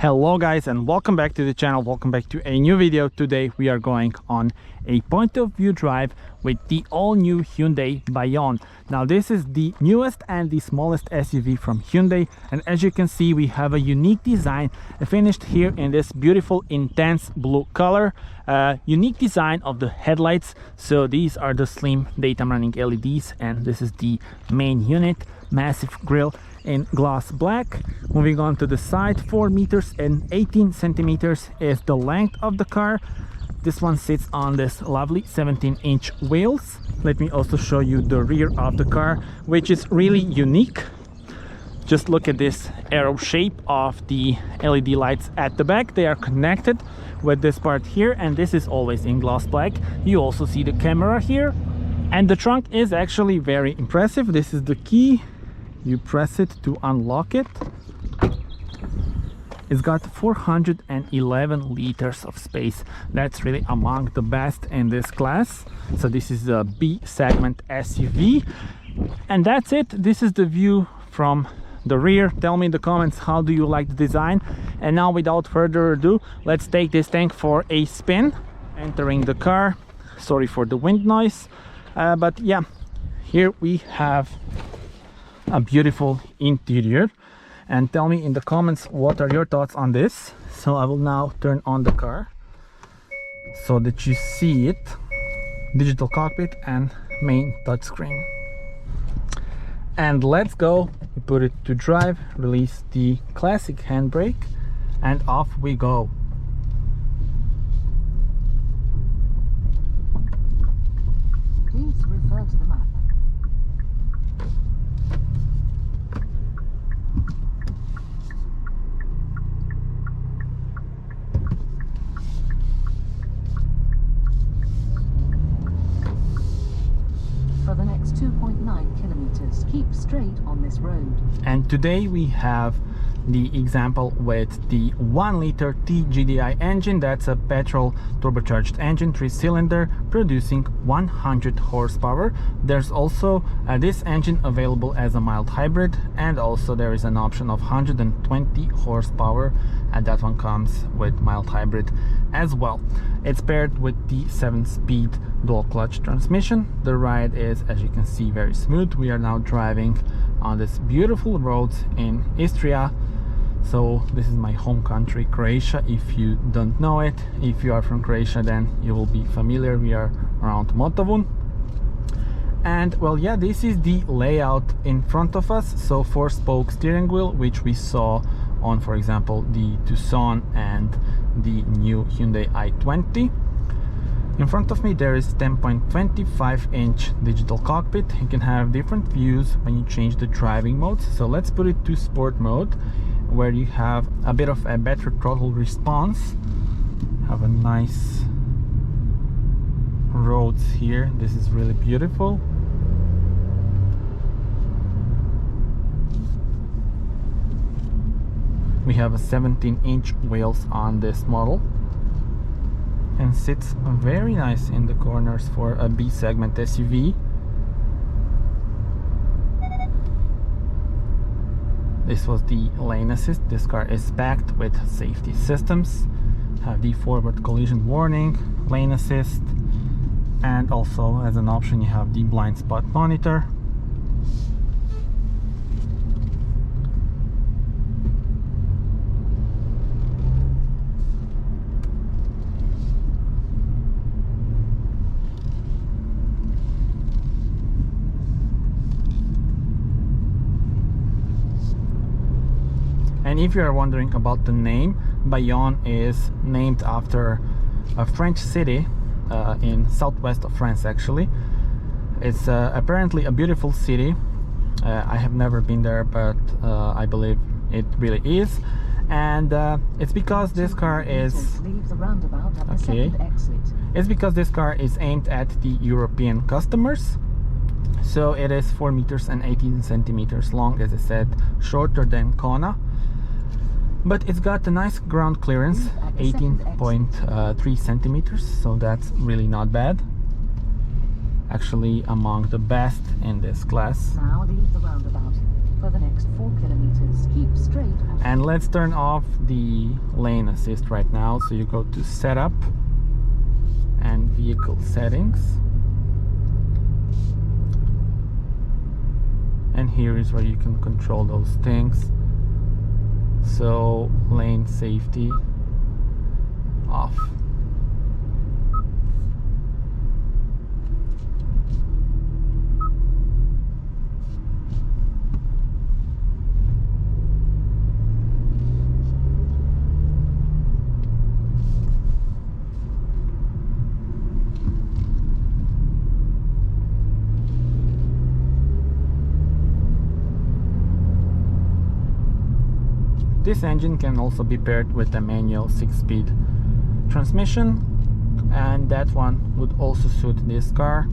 Hello guys, and welcome back to the channel. Welcome back to a new video. Today we are going on a point of view drive with the all new Hyundai BAYON. Now this is the newest and the smallest SUV from Hyundai, and as you can see we have a unique design finished here in this beautiful intense blue color. Unique design of the headlights. So these are the slim daytime running LEDs, and this is the main unit. Massive grille in gloss black. Moving on to the side, 4 meters and 18 centimeters is the length of the car. This one sits on this lovely 17-inch wheels. Let me also show you the rear of the car, which is really unique. Just look at this arrow shape of the LED lights at the back. They are connected with this part here, and this is always in gloss black. You also see the camera here, and the trunk is actually very impressive. This is the key. You press it to unlock it. It's got 411 liters of space. That's really among the best in this class. So this is a B segment SUV, and that's it. This is the view from the rear. Tell me in the comments, how do you like the design? And now without further ado, let's take this thing for a spin. Entering the car. Sorry for the wind noise, but yeah, here we have a beautiful interior. And tell me in the comments, what are your thoughts on this? So I will now turn on the car so that you see it. Digital cockpit and main touchscreen. And let's go. We put it to drive, release the classic handbrake, and off we go. Please refer to the map. For the next 2.9 kilometers, keep straight on this road. And today we have the example with the 1-liter T-GDi engine. That's a petrol turbocharged engine, 3-cylinder, producing 100 horsepower. There's also this engine available as a mild hybrid, and also there is an option of 120 horsepower, and that one comes with mild hybrid as well. It's paired with the 7-speed dual clutch transmission. The ride is, as you can see, very smooth. We are now driving on this beautiful road in Istria. So this is my home country, Croatia, if you don't know it. If you are from Croatia, then you will be familiar. We are around Motavun. And well, yeah, this is the layout in front of us. So 4-spoke steering wheel, which we saw on, for example, the Tucson and the new Hyundai i20. In front of me there is 10.25-inch digital cockpit. You can have different views when you change the driving modes. So let's put it to sport mode, where you have a bit of a better throttle response. Have a nice roads here. This is really beautiful. We have a 17-inch wheels on this model, and sits very nice in the corners for a B segment SUV. This was the lane assist. This car is packed with safety systems. Have the forward collision warning, lane assist, and also as an option you have the blind spot monitor. And if you are wondering about the name, Bayonne is named after a French city in southwest of France actually. It's apparently a beautiful city. I have never been there, but I believe it really is. And it's because this car is okay. It's because this car is aimed at the European customers. So it is 4 meters and 18 centimeters long, as I said, shorter than Kona. But it's got a nice ground clearance, 18.3 centimeters, so that's really not bad. Actually among the best in this class. Now leave the roundabout. For the next 4 kilometers, keep straight. And let's turn off the lane assist right now. So you go to setup and vehicle settings. And here is where you can control those things. So lane safety off. This engine can also be paired with a manual 6-speed transmission, and that one would also suit this car.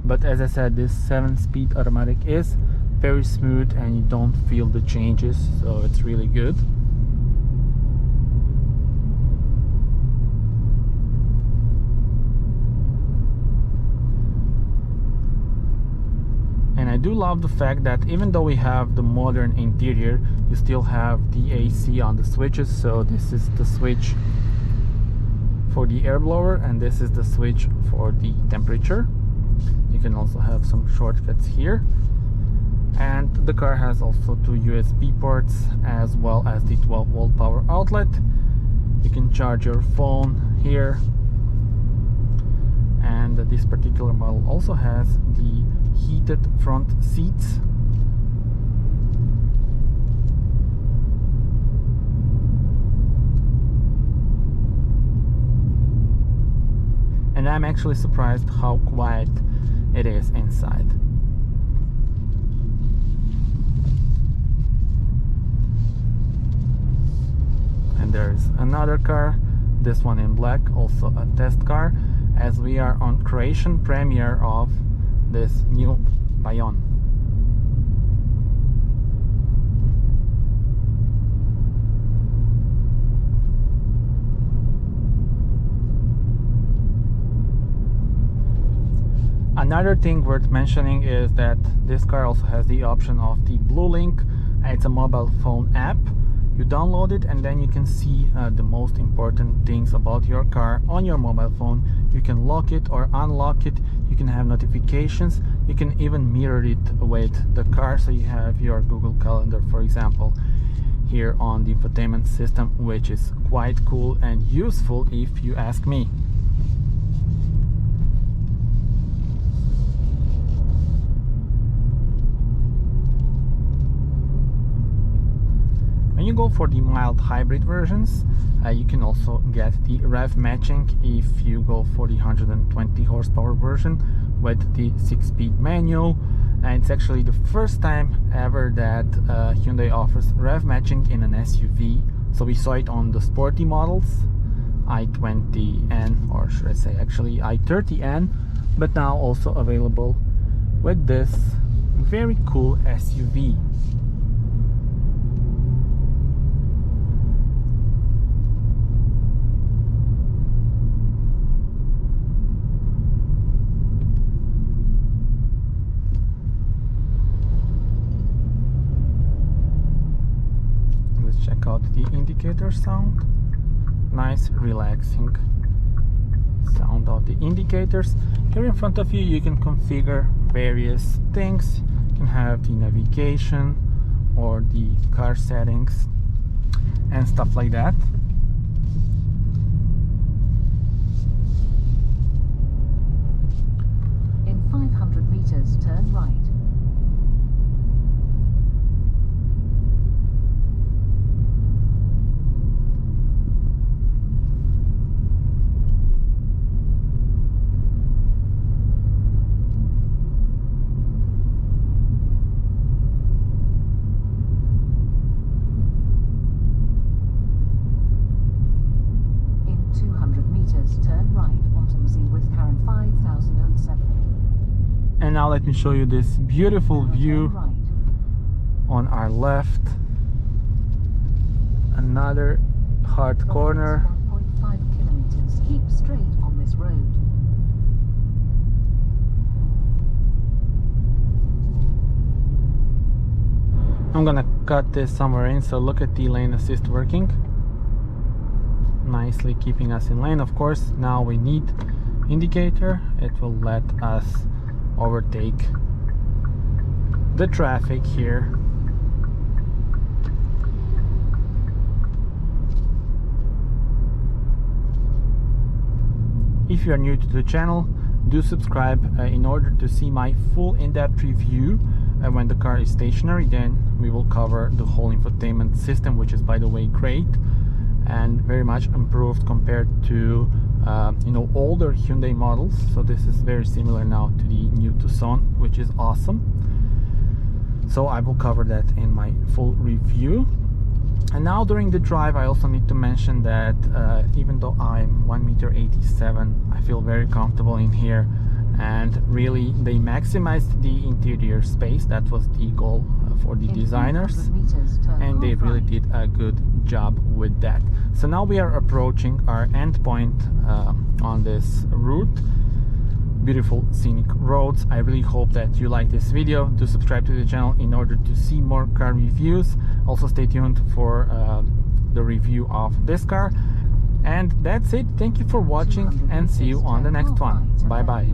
But as I said, this 7-speed automatic is very smooth and you don't feel the changes, so it's really good. And I do love the fact that even though we have the modern interior, you still have the AC on the switches. So this is the switch for the air blower and this is the switch for the temperature. You can also have some shortcuts here. And the car has also 2 USB ports as well as the 12-volt power outlet. You can charge your phone here. And this particular model also has the heated front seats. And I'm actually surprised how quiet it is inside. And there's another car, this one in black, also a test car, as we are on Croatian premiere of this new BAYON. Another thing worth mentioning is that this car also has the option of the Blue Link. It's a mobile phone app. You download it and then you can see the most important things about your car on your mobile phone. You can lock it or unlock it. You can have notifications. You can even mirror it with the car. So you have your Google Calendar, for example, here on the infotainment system, which is quite cool and useful if you ask me. When you go for the mild hybrid versions, you can also get the rev matching if you go for the 120 horsepower version with the 6-speed manual. And it's actually the first time ever that Hyundai offers rev matching in an SUV. So we saw it on the sporty models, i20N, or should I say actually i30N, but now also available with this very cool SUV. Check out the indicator sound. Nice relaxing sound of the indicators. Here in front of you, you can configure various things. You can have the navigation or the car settings and stuff like that. In 500 meters, turn right. And now let me show you this beautiful view on our left. Another hard corner. 1.5 kilometers. Keep straight on this road. I'm gonna cut this somewhere in, so look at the lane assist working. Nicely keeping us in lane. Of course, now we need indicator. It will let us overtake the traffic here. If you are new to the channel, do subscribe in order to see my full in-depth review when the car is stationary. Then we will cover the whole infotainment system, which is, by the way, great and very much improved compared to older Hyundai models. So this is very similar now to the new Tucson, which is awesome. So I will cover that in my full review. And now during the drive, I also need to mention that even though I'm 1.87 m, I feel very comfortable in here, and really they maximized the interior space. That was the goal for the designers, and they really did a good job with that. So now we are approaching our endpoint on this route. Beautiful scenic roads. I really hope that you like this video. Do subscribe to the channel in order to see more car reviews. Also stay tuned for the review of this car. And that's it. Thank you for watching, and see you on the next one. Bye bye.